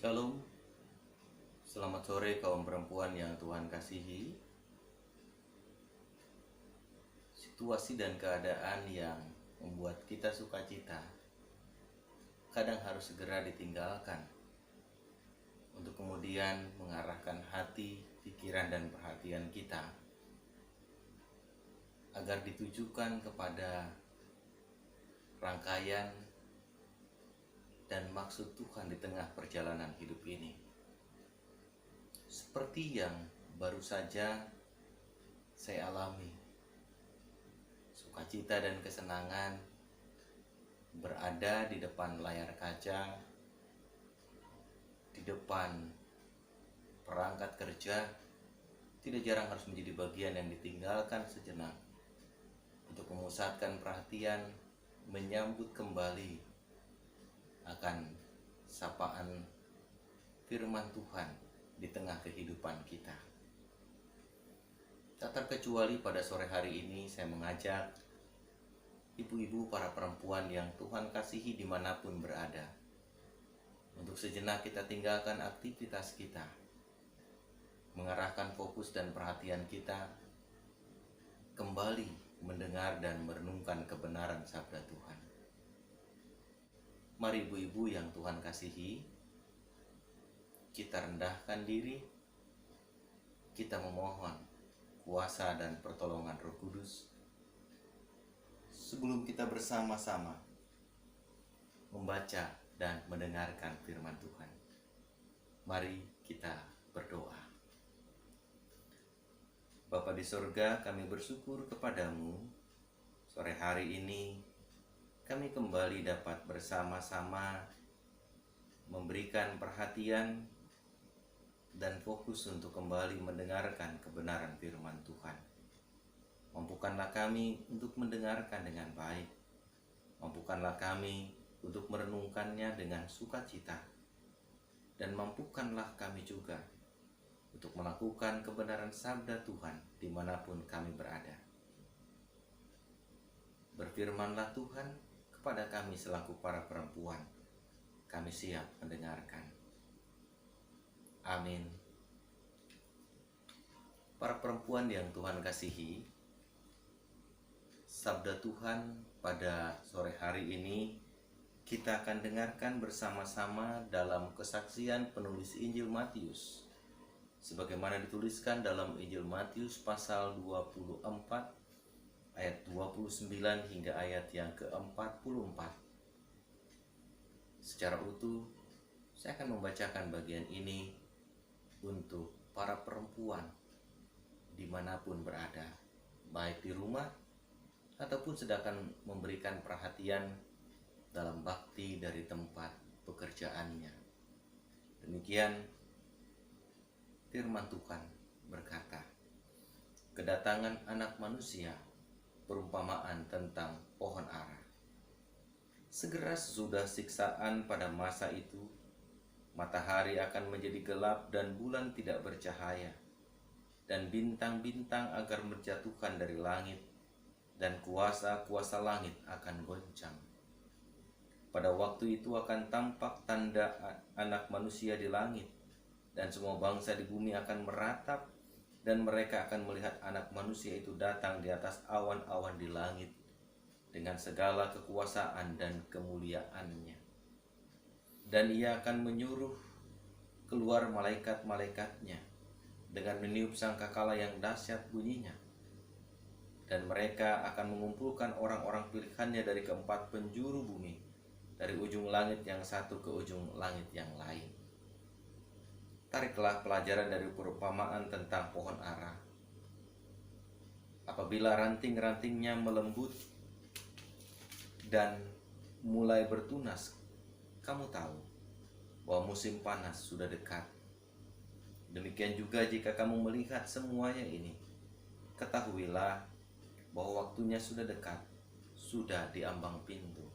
Shalom, selamat sore kaum perempuan yang Tuhan kasihi. Situasi dan keadaan yang membuat kita sukacita kadang harus segera ditinggalkan untuk kemudian mengarahkan hati, pikiran, dan perhatian kita agar ditujukan kepada rangkaian dan maksud Tuhan di tengah perjalanan hidup ini. Seperti yang baru saja saya alami, sukacita dan kesenangan berada di depan layar kaca, di depan perangkat kerja, tidak jarang harus menjadi bagian yang ditinggalkan sejenak untuk memusatkan perhatian, menyambut kembali akan sapaan firman Tuhan di tengah kehidupan kita. Tak terkecuali pada sore hari ini saya mengajak ibu-ibu para perempuan yang Tuhan kasihi dimanapun berada, untuk sejenak kita tinggalkan aktivitas kita, mengarahkan fokus dan perhatian kita kembali mendengar dan merenungkan kebenaran sabda Tuhan. Mari ibu-ibu yang Tuhan kasihi, kita rendahkan diri, kita memohon kuasa dan pertolongan Roh Kudus sebelum kita bersama-sama membaca dan mendengarkan firman Tuhan. Mari kita berdoa. Bapa di sorga, kami bersyukur kepadamu. Sore hari ini kami kembali dapat bersama-sama memberikan perhatian dan fokus untuk kembali mendengarkan kebenaran firman Tuhan. Mampukanlah kami untuk mendengarkan dengan baik. Mampukanlah kami untuk merenungkannya dengan sukacita. Dan mampukanlah kami juga untuk melakukan kebenaran sabda Tuhan dimanapun kami berada. Berfirmanlah Tuhan kepada kami selaku para perempuan. Kami siap mendengarkan. Amin. Para perempuan yang Tuhan kasihi, sabda Tuhan pada sore hari ini kita akan dengarkan bersama-sama dalam kesaksian penulis Injil Matius, sebagaimana dituliskan dalam Injil Matius pasal 24 ayat 29 hingga ayat yang ke-44. Secara utuh saya akan membacakan bagian ini untuk para perempuan dimanapun berada, baik di rumah ataupun sedang memberikan perhatian dalam bakti dari tempat pekerjaannya. Demikian firman Tuhan berkata, kedatangan anak manusia, perumpamaan tentang pohon ara. Segera sesudah siksaan pada masa itu, matahari akan menjadi gelap dan bulan tidak bercahaya, dan bintang-bintang akan berjatuhkan dari langit, dan kuasa-kuasa langit akan goncang. Pada waktu itu akan tampak tanda anak manusia di langit, dan semua bangsa di bumi akan meratap, dan mereka akan melihat anak manusia itu datang di atas awan-awan di langit, dengan segala kekuasaan dan kemuliaannya. Dan ia akan menyuruh keluar malaikat-malaikatnya dengan meniup sangkakala yang dahsyat bunyinya. Dan mereka akan mengumpulkan orang-orang pilihannya dari keempat penjuru bumi, dari ujung langit yang satu ke ujung langit yang lain. Tariklah pelajaran dari perumpamaan tentang pohon ara. Apabila ranting-rantingnya melembut dan mulai bertunas, kamu tahu bahwa musim panas sudah dekat. Demikian juga jika kamu melihat semuanya ini, ketahuilah bahwa waktunya sudah dekat, sudah di ambang pintu.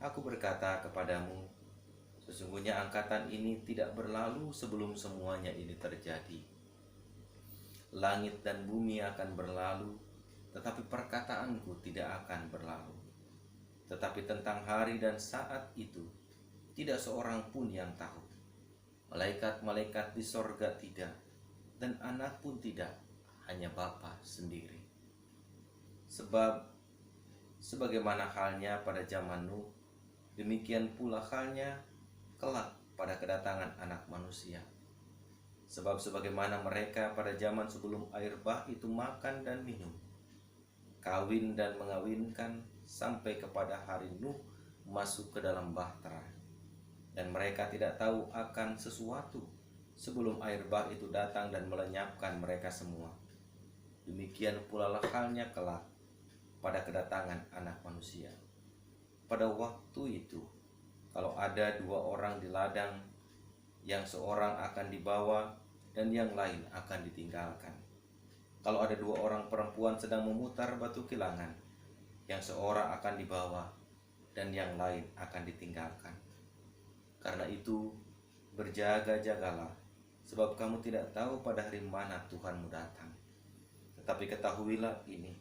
Aku berkata kepadamu, sesungguhnya angkatan ini tidak berlalu sebelum semuanya ini terjadi. Langit dan bumi akan berlalu, tetapi perkataanku tidak akan berlalu. Tetapi tentang hari dan saat itu, tidak seorang pun yang tahu, malaikat-malaikat di sorga tidak, dan anak pun tidak, hanya Bapa sendiri. Sebab sebagaimana halnya pada zaman Nuh, demikian pula halnya kelak pada kedatangan Anak Manusia. Sebab sebagaimana mereka pada zaman sebelum air bah itu makan dan minum, kawin dan mengawinkan, sampai kepada hari Nuh masuk ke dalam bahtera, dan mereka tidak tahu akan sesuatu sebelum air bah itu datang dan melenyapkan mereka semua. Demikian pula halnya kelak pada kedatangan Anak Manusia. Pada waktu itu, kalau ada 2 orang di ladang, yang seorang akan dibawa dan yang lain akan ditinggalkan. Kalau ada 2 orang perempuan sedang memutar batu kilangan, yang seorang akan dibawa dan yang lain akan ditinggalkan. Karena itu, berjaga-jagalah, sebab kamu tidak tahu pada hari mana Tuhanmu datang. Tetapi ketahuilah ini,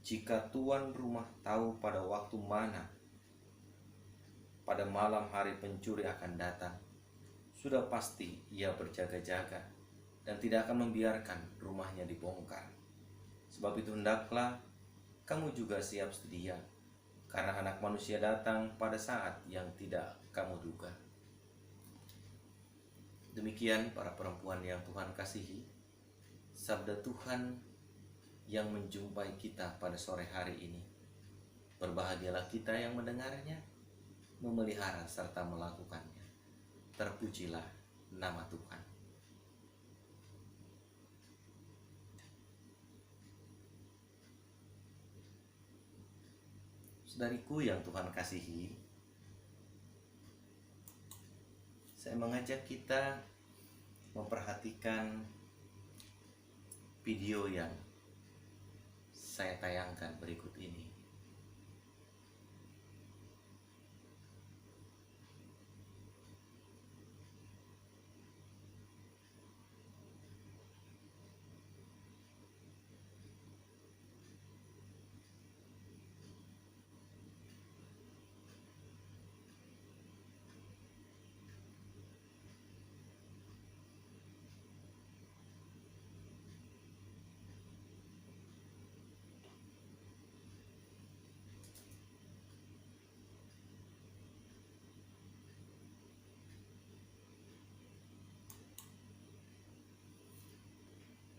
jika tuan rumah tahu pada waktu mana pada malam hari pencuri akan datang, sudah pasti ia berjaga-jaga dan tidak akan membiarkan rumahnya dibongkar. Sebab itu hendaklah kamu juga siap sedia, karena Anak Manusia datang pada saat yang tidak kamu duga. Demikian para perempuan yang Tuhan kasihi, sabda Tuhan yang menjumpai kita pada sore hari ini. Berbahagialah kita yang mendengarnya, memelihara serta melakukannya. Terpujilah nama Tuhan. Saudariku yang Tuhan kasihi, saya mengajak kita memperhatikan video yang saya tayangkan berikut ini.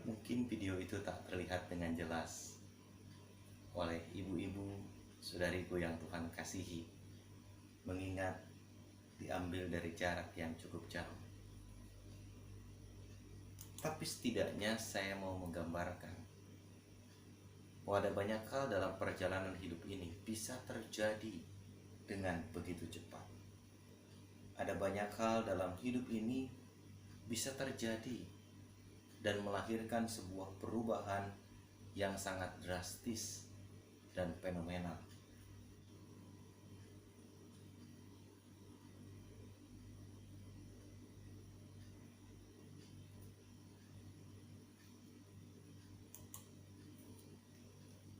Mungkin video itu tak terlihat dengan jelas oleh ibu-ibu, saudariku yang Tuhan kasihi, mengingat diambil dari jarak yang cukup jauh. Tapi setidaknya saya mau menggambarkan bahwa ada banyak hal dalam perjalanan hidup ini bisa terjadi dengan begitu cepat. Ada banyak hal dalam hidup ini bisa terjadi dan melahirkan sebuah perubahan yang sangat drastis dan fenomenal.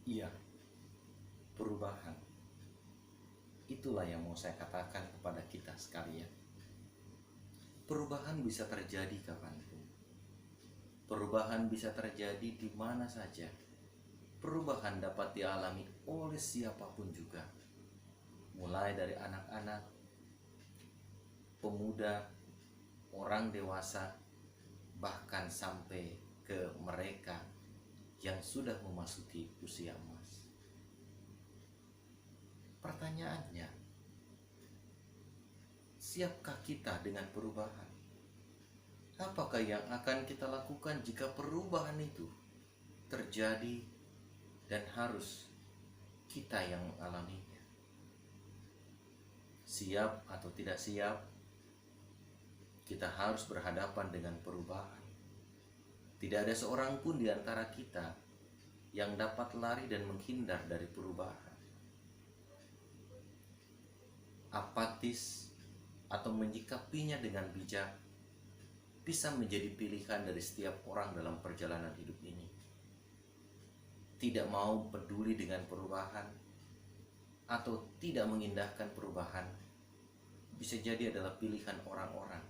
Iya, perubahan. Itulah yang mau saya katakan kepada kita sekalian. Perubahan bisa terjadi kapanpun. Perubahan bisa terjadi di mana saja. Perubahan dapat dialami oleh siapapun juga. Mulai dari anak-anak, pemuda, orang dewasa, bahkan sampai ke mereka yang sudah memasuki usia emas. Pertanyaannya, siapkah kita dengan perubahan? Apakah yang akan kita lakukan jika perubahan itu terjadi dan harus kita yang mengalaminya? Siap atau tidak siap, kita harus berhadapan dengan perubahan. Tidak ada seorang pun di antara kita yang dapat lari dan menghindar dari perubahan. Apatis atau menyikapinya dengan bijak bisa menjadi pilihan dari setiap orang dalam perjalanan hidup ini. Tidak mau peduli dengan perubahan atau tidak mengindahkan perubahan bisa jadi adalah pilihan orang-orang.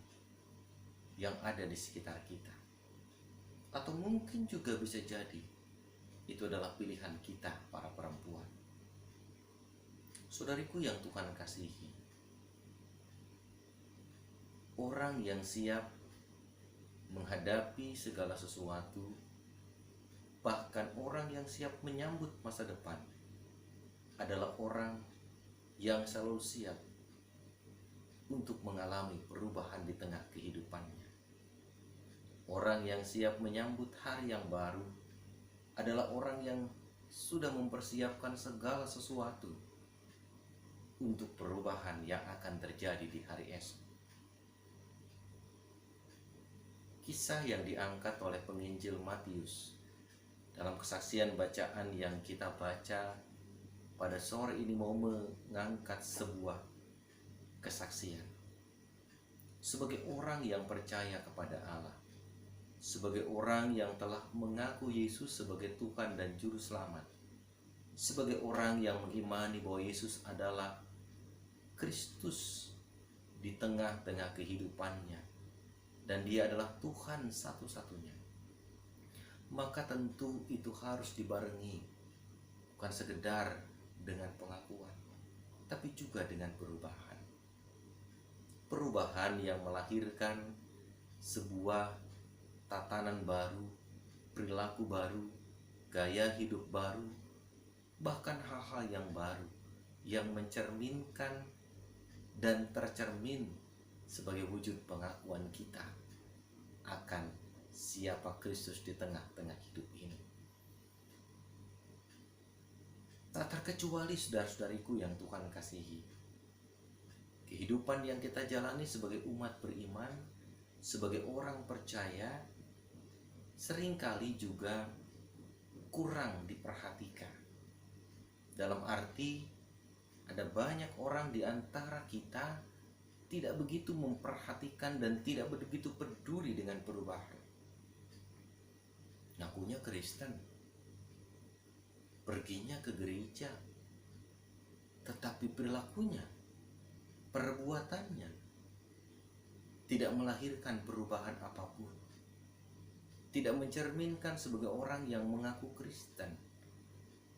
yang ada di sekitar kita. Atau mungkin juga bisa jadi itu adalah pilihan kita para perempuan. Saudariku yang Tuhan kasihi, orang yang siap menghadapi segala sesuatu, bahkan orang yang siap menyambut masa depan, adalah orang yang selalu siap untuk mengalami perubahan di tengah kehidupannya. Orang yang siap menyambut hari yang baru adalah orang yang sudah mempersiapkan segala sesuatu untuk perubahan yang akan terjadi di hari esok. Kisah yang diangkat oleh penginjil Matius dalam kesaksian bacaan yang kita baca pada sore ini mau mengangkat sebuah kesaksian. Sebagai orang yang percaya kepada Allah, sebagai orang yang telah mengaku Yesus sebagai Tuhan dan Juru Selamat, sebagai orang yang mengimani bahwa Yesus adalah Kristus di tengah-tengah kehidupannya, dan Dia adalah Tuhan satu-satunya, maka tentu itu harus dibarengi bukan sekedar dengan pengakuan, tapi juga dengan perubahan. Perubahan yang melahirkan sebuah tatanan baru, perilaku baru, gaya hidup baru, bahkan hal-hal yang baru yang mencerminkan dan tercermin sebagai wujud pengakuan kita akan siapa Kristus di tengah-tengah hidup ini. Tak terkecuali saudara-saudariku yang Tuhan kasihi, kehidupan yang kita jalani sebagai umat beriman, sebagai orang percaya, seringkali juga kurang diperhatikan. Dalam arti, ada banyak orang di antara kita tidak begitu memperhatikan dan tidak begitu peduli dengan perubahan. Ngakunya Kristen, perginya ke gereja, tetapi perilakunya, perbuatannya tidak melahirkan perubahan apapun. Tidak mencerminkan sebagai orang yang mengaku Kristen.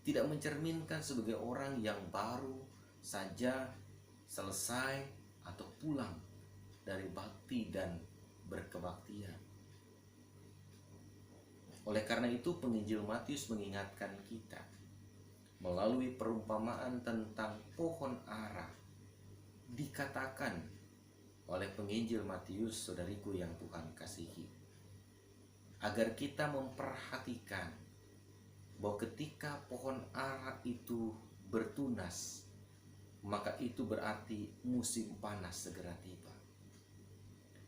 Tidak mencerminkan sebagai orang yang baru saja selesai atau pulang dari bakti dan berkebaktian. Oleh karena itu penginjil Matius mengingatkan kita melalui perumpamaan tentang pohon ara. Dikatakan oleh penginjil Matius, saudariku yang Tuhan kasihi, agar kita memperhatikan bahwa ketika pohon ara itu bertunas, maka itu berarti musim panas segera tiba.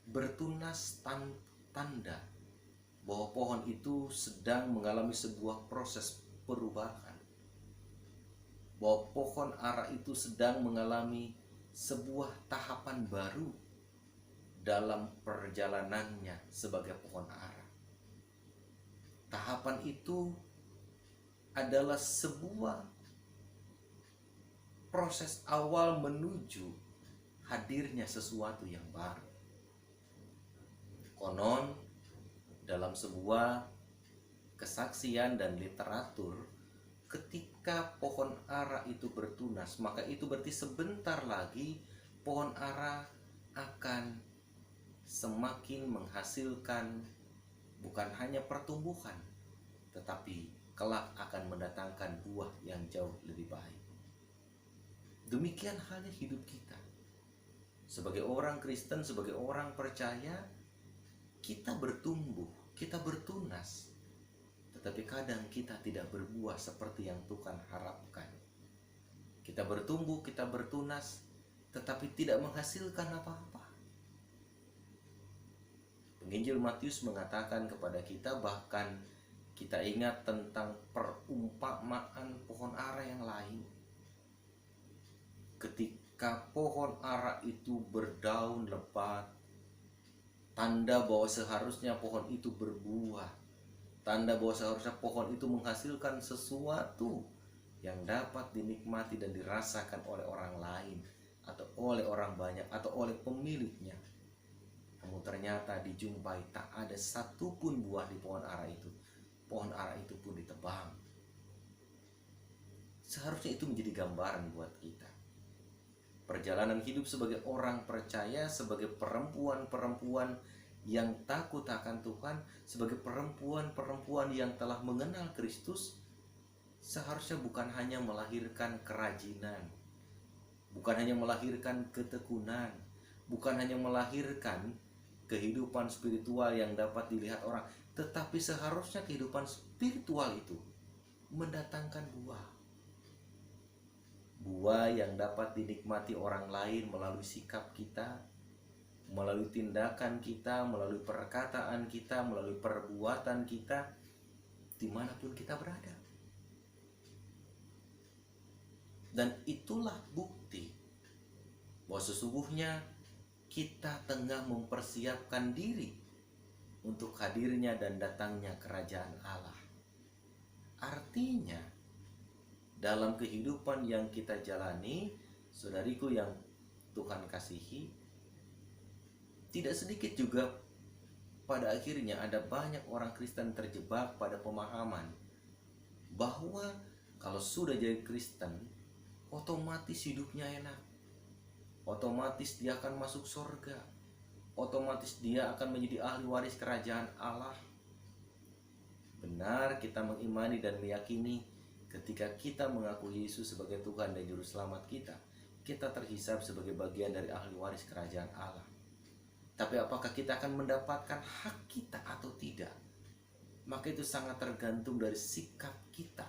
Bertunas tanda bahwa pohon itu sedang mengalami sebuah proses perubahan, bahwa pohon ara itu sedang mengalami sebuah tahapan baru dalam perjalanannya sebagai pohon ara. Tahapan itu adalah sebuah proses awal menuju hadirnya sesuatu yang baru. Konon dalam sebuah kesaksian dan literatur, ketika pohon ara itu bertunas, maka itu berarti sebentar lagi pohon ara akan semakin menghasilkan bukan hanya pertumbuhan, tetapi kelak akan mendatangkan buah yang jauh lebih baik. Demikian halnya hidup kita. Sebagai orang Kristen, sebagai orang percaya, kita bertumbuh, kita bertunas, tetapi kadang kita tidak berbuah seperti yang Tuhan harapkan. Kita bertumbuh, kita bertunas, tetapi tidak menghasilkan apa-apa. Penginjil Matius mengatakan kepada kita, bahkan kita ingat tentang perumpamaan pohon ara yang lain. Ketika pohon ara itu berdaun lebat, tanda bahwa seharusnya pohon itu berbuah, tanda bahwa seharusnya pohon itu menghasilkan sesuatu yang dapat dinikmati dan dirasakan oleh orang lain, atau oleh orang banyak, atau oleh pemiliknya. Namun ternyata dijumpai tak ada satupun buah di pohon ara itu. Pohon ara itu pun ditebang. Seharusnya itu menjadi gambaran buat kita. Perjalanan hidup sebagai orang percaya, sebagai perempuan-perempuan yang takut akan Tuhan, sebagai perempuan-perempuan yang telah mengenal Kristus, seharusnya bukan hanya melahirkan kerajinan, bukan hanya melahirkan ketekunan, bukan hanya melahirkan kehidupan spiritual yang dapat dilihat orang, tetapi seharusnya kehidupan spiritual itu mendatangkan buah. Buah yang dapat dinikmati orang lain melalui sikap kita, melalui tindakan kita, melalui perkataan kita, melalui perbuatan kita, dimanapun kita berada. Dan itulah bukti bahwa sesungguhnya kita tengah mempersiapkan diri untuk hadirnya dan datangnya kerajaan Allah. Artinya, dalam kehidupan yang kita jalani, saudariku yang Tuhan kasihi, tidak sedikit juga pada akhirnya ada banyak orang Kristen terjebak pada pemahaman bahwa kalau sudah jadi Kristen, otomatis hidupnya enak, otomatis dia akan masuk surga, otomatis dia akan menjadi ahli waris kerajaan Allah. Benar, kita mengimani dan meyakini ketika kita mengakui Yesus sebagai Tuhan dan Juru Selamat kita, kita terhisap sebagai bagian dari ahli waris kerajaan Allah. Tapi apakah kita akan mendapatkan hak kita atau tidak? Maka itu sangat tergantung dari sikap kita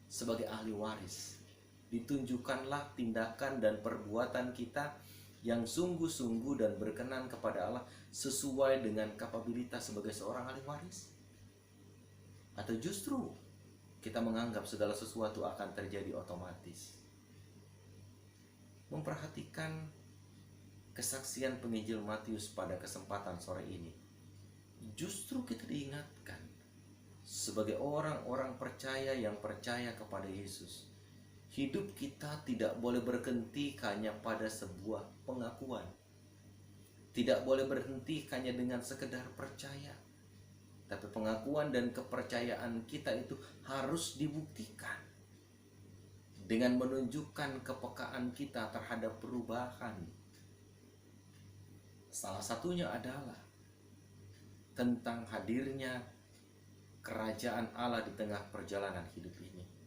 sebagai ahli waris. Ditunjukkanlah tindakan dan perbuatan kita yang sungguh-sungguh dan berkenan kepada Allah sesuai dengan kapabilitas sebagai seorang ahli waris. Atau justru kita menganggap segala sesuatu akan terjadi otomatis. Memperhatikan kesaksian penginjil Matius pada kesempatan sore ini, justru kita diingatkan sebagai orang-orang percaya yang percaya kepada Yesus. Hidup kita tidak boleh berhenti hanya pada sebuah pengakuan. Tidak boleh berhenti hanya dengan sekedar percaya. Tapi pengakuan dan kepercayaan kita itu harus dibuktikan dengan menunjukkan kepekaan kita terhadap perubahan. Salah satunya adalah tentang hadirnya kerajaan Allah di tengah perjalanan hidup ini.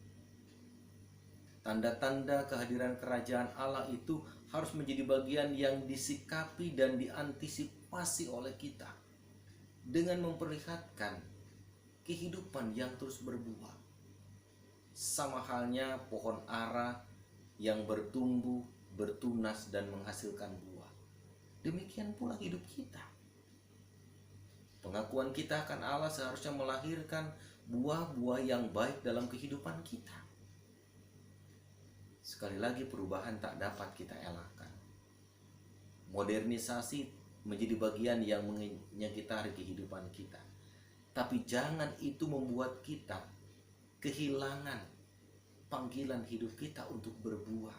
Tanda-tanda kehadiran kerajaan Allah itu harus menjadi bagian yang disikapi dan diantisipasi oleh kita dengan memperlihatkan kehidupan yang terus berbuah. Sama halnya pohon ara yang bertumbuh, bertunas dan menghasilkan buah. Demikian pula hidup kita. Pengakuan kita akan Allah seharusnya melahirkan buah-buah yang baik dalam kehidupan kita. Sekali lagi, perubahan tak dapat kita elakkan. Modernisasi menjadi bagian yang menyekitari kehidupan kita. Tapi jangan itu membuat kita kehilangan panggilan hidup kita untuk berbuah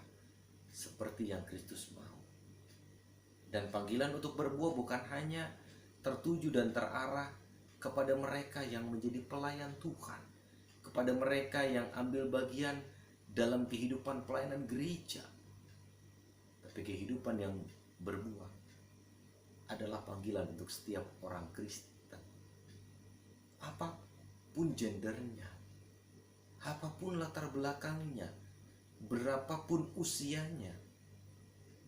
seperti yang Kristus mau. Dan panggilan untuk berbuah bukan hanya tertuju dan terarah kepada mereka yang menjadi pelayan Tuhan, kepada mereka yang ambil bagian dalam kehidupan pelayanan gereja. Tapi kehidupan yang berbuah adalah panggilan untuk setiap orang Kristen. Apapun gendernya, apapun latar belakangnya, berapapun usianya,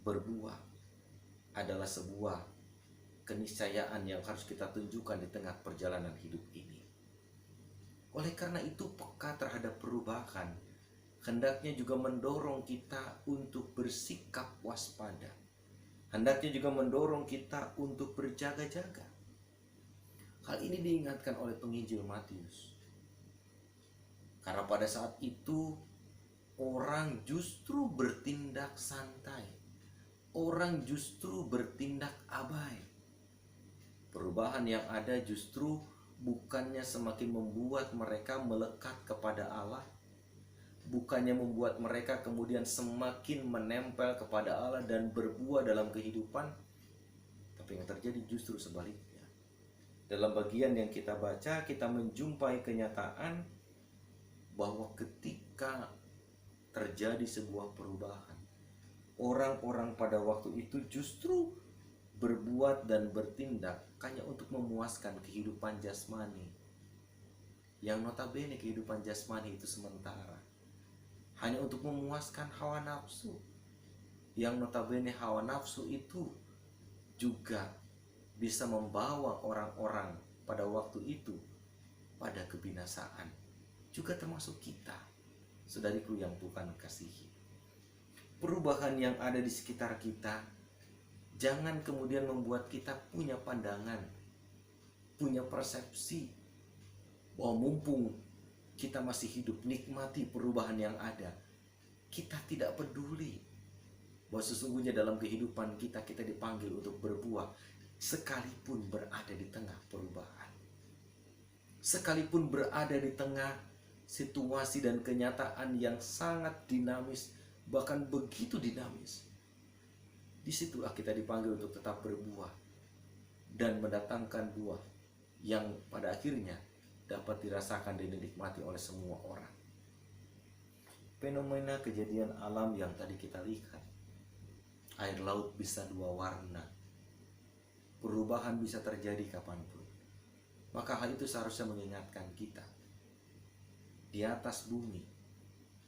berbuah adalah sebuah keniscayaan yang harus kita tunjukkan di tengah perjalanan hidup ini. Oleh karena itu, peka terhadap perubahan hendaknya juga mendorong kita untuk bersikap waspada. Hendaknya juga mendorong kita untuk berjaga-jaga. Hal ini diingatkan oleh penginjil Matius. Karena pada saat itu orang justru bertindak santai. Orang justru bertindak abai. Perubahan yang ada justru bukannya semakin membuat mereka melekat kepada Allah, bukannya membuat mereka kemudian semakin menempel kepada Allah dan berbuah dalam kehidupan, Tapi yang terjadi justru sebaliknya. Dalam bagian yang kita baca, kita menjumpai kenyataan bahwa ketika terjadi sebuah perubahan, orang-orang pada waktu itu justru berbuat dan bertindak hanya untuk memuaskan kehidupan jasmani, yang notabene kehidupan jasmani itu sementara, hanya untuk memuaskan hawa nafsu, yang notabene hawa nafsu itu juga bisa membawa orang-orang pada waktu itu pada kebinasaan, juga termasuk kita, saudariku yang Tuhan kasihi. Perubahan yang ada di sekitar kita jangan kemudian membuat kita punya pandangan, punya persepsi bahwa mumpung kita masih hidup, nikmati perubahan yang ada. Kita tidak peduli bahwa sesungguhnya dalam kehidupan kita dipanggil untuk berbuah, sekalipun berada di tengah perubahan, sekalipun berada di tengah situasi dan kenyataan yang sangat dinamis, bahkan begitu dinamis. Disitulah kita dipanggil untuk tetap berbuah dan mendatangkan buah yang pada akhirnya dapat dirasakan dan dinikmati oleh semua orang. Fenomena kejadian alam yang tadi kita lihat, air laut bisa dua warna, perubahan bisa terjadi kapanpun. Maka hal itu seharusnya mengingatkan kita, di atas bumi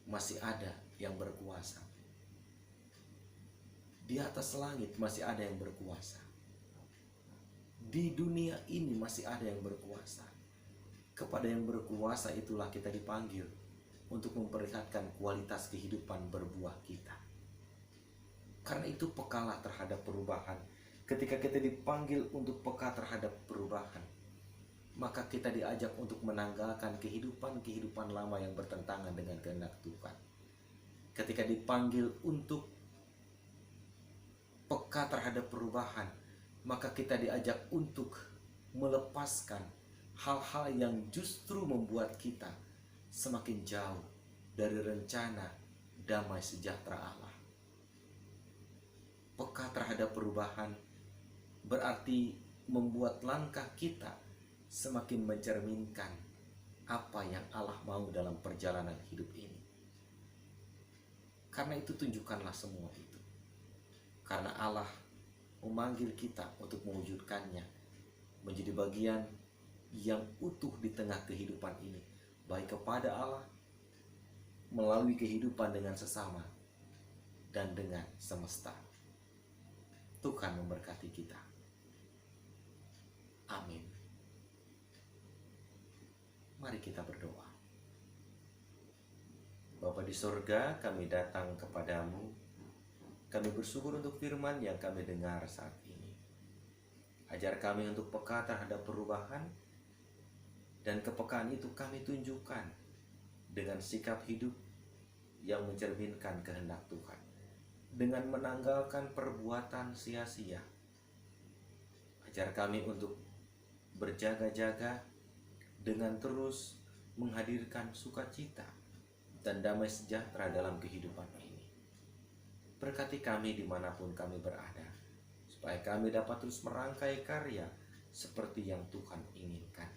masih ada yang berkuasa, di atas langit masih ada yang berkuasa, di dunia ini masih ada yang berkuasa. Kepada yang berkuasa itulah kita dipanggil untuk memperlihatkan kualitas kehidupan berbuah kita. Karena itu pekalah terhadap perubahan. Ketika kita dipanggil untuk peka terhadap perubahan, maka kita diajak untuk menanggalkan kehidupan lama yang bertentangan dengan kehendak Tuhan. Ketika dipanggil untuk peka terhadap perubahan, maka kita diajak untuk melepaskan hal-hal yang justru membuat kita semakin jauh dari rencana damai sejahtera Allah. Peka terhadap perubahan berarti membuat langkah kita semakin mencerminkan apa yang Allah mau dalam perjalanan hidup ini. Karena itu tunjukkanlah semua itu. Karena Allah memanggil kita untuk mewujudkannya menjadi bagian yang utuh di tengah kehidupan ini, baik kepada Allah, melalui kehidupan dengan sesama, dan dengan semesta. Tuhan memberkati kita. Amin. Mari kita berdoa. Bapa di sorga, kami datang kepadamu. Kami bersyukur untuk firman yang kami dengar saat ini. Ajar kami untuk peka terhadap perubahan, dan kepekaan itu kami tunjukkan dengan sikap hidup yang mencerminkan kehendak Tuhan, dengan menanggalkan perbuatan sia-sia. Ajar kami untuk berjaga-jaga dengan terus menghadirkan sukacita dan damai sejahtera dalam kehidupan ini. Berkati kami dimanapun kami berada, supaya kami dapat terus merangkai karya seperti yang Tuhan inginkan.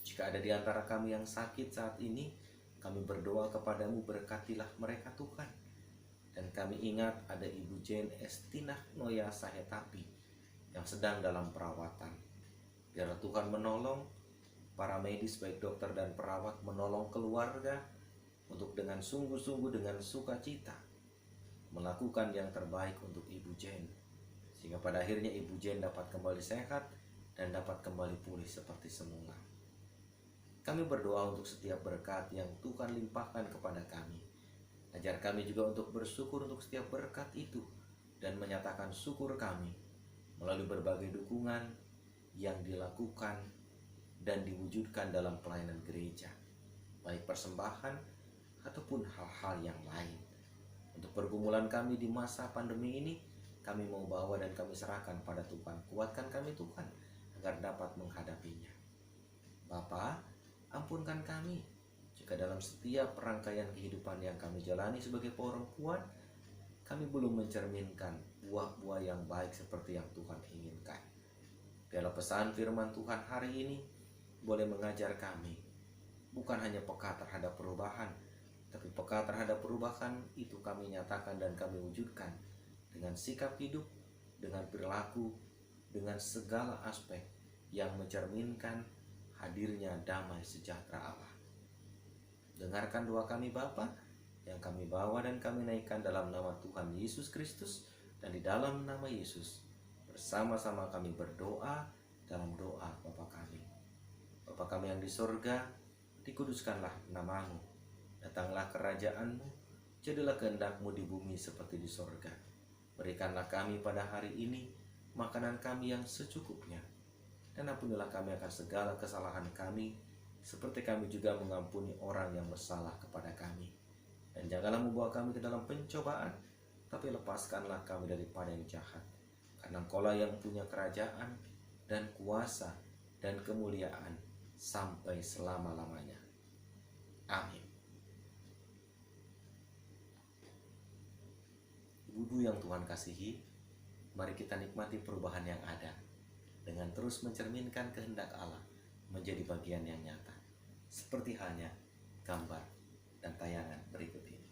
Jika ada di antara kami yang sakit saat ini, kami berdoa kepadamu, berkatilah mereka Tuhan. Dan kami ingat ada Ibu Jane Estinah Noya Sahetapi yang sedang dalam perawatan. Biarlah Tuhan menolong para medis, baik dokter dan perawat, menolong keluarga untuk dengan sungguh-sungguh, dengan sukacita melakukan yang terbaik untuk Ibu Jane, sehingga pada akhirnya Ibu Jane dapat kembali sehat dan dapat kembali pulih seperti semula. Kami berdoa untuk setiap berkat yang Tuhan limpahkan kepada kami. Ajar kami juga untuk bersyukur untuk setiap berkat itu dan menyatakan syukur kami melalui berbagai dukungan yang dilakukan dan diwujudkan dalam pelayanan gereja, baik persembahan ataupun hal-hal yang lain. Untuk pergumulan kami di masa pandemi ini, kami mau bawa dan kami serahkan pada Tuhan. Kuatkan kami Tuhan agar dapat menghadapinya. Bapa, ampunkan kami jika dalam setiap rangkaian kehidupan yang kami jalani sebagai perempuan, kami belum mencerminkan buah-buah yang baik seperti yang Tuhan inginkan. Biarlah pesan firman Tuhan hari ini boleh mengajar kami, bukan hanya peka terhadap perubahan, tapi peka terhadap perubahan itu kami nyatakan dan kami wujudkan dengan sikap hidup, dengan perilaku, dengan segala aspek yang mencerminkan hadirnya damai sejahtera Allah. Dengarkan doa kami Bapa yang kami bawa dan kami naikkan dalam nama Tuhan Yesus Kristus, dan di dalam nama Yesus bersama-sama kami berdoa dalam doa Bapa kami. Bapa kami yang di sorga, dikuduskanlah namamu, datanglah kerajaanmu, jadilah kehendakmu di bumi seperti di sorga. Berikanlah kami pada hari ini makanan kami yang secukupnya, dan ampunilah kami akan segala kesalahan kami, seperti kami juga mengampuni orang yang bersalah kepada kami. Dan janganlah membawa kami ke dalam pencobaan, tapi lepaskanlah kami daripada yang jahat. Karena Engkaulah yang punya kerajaan dan kuasa dan kemuliaan sampai selama-lamanya. Amin. Ibu-ibu yang Tuhan kasihi, mari kita nikmati perubahan yang ada dengan terus mencerminkan kehendak Allah menjadi bagian yang nyata, seperti halnya gambar dan tayangan berikut ini.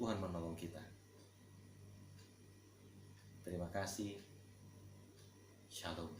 Tuhan menolong kita. Terima kasih. Shalom.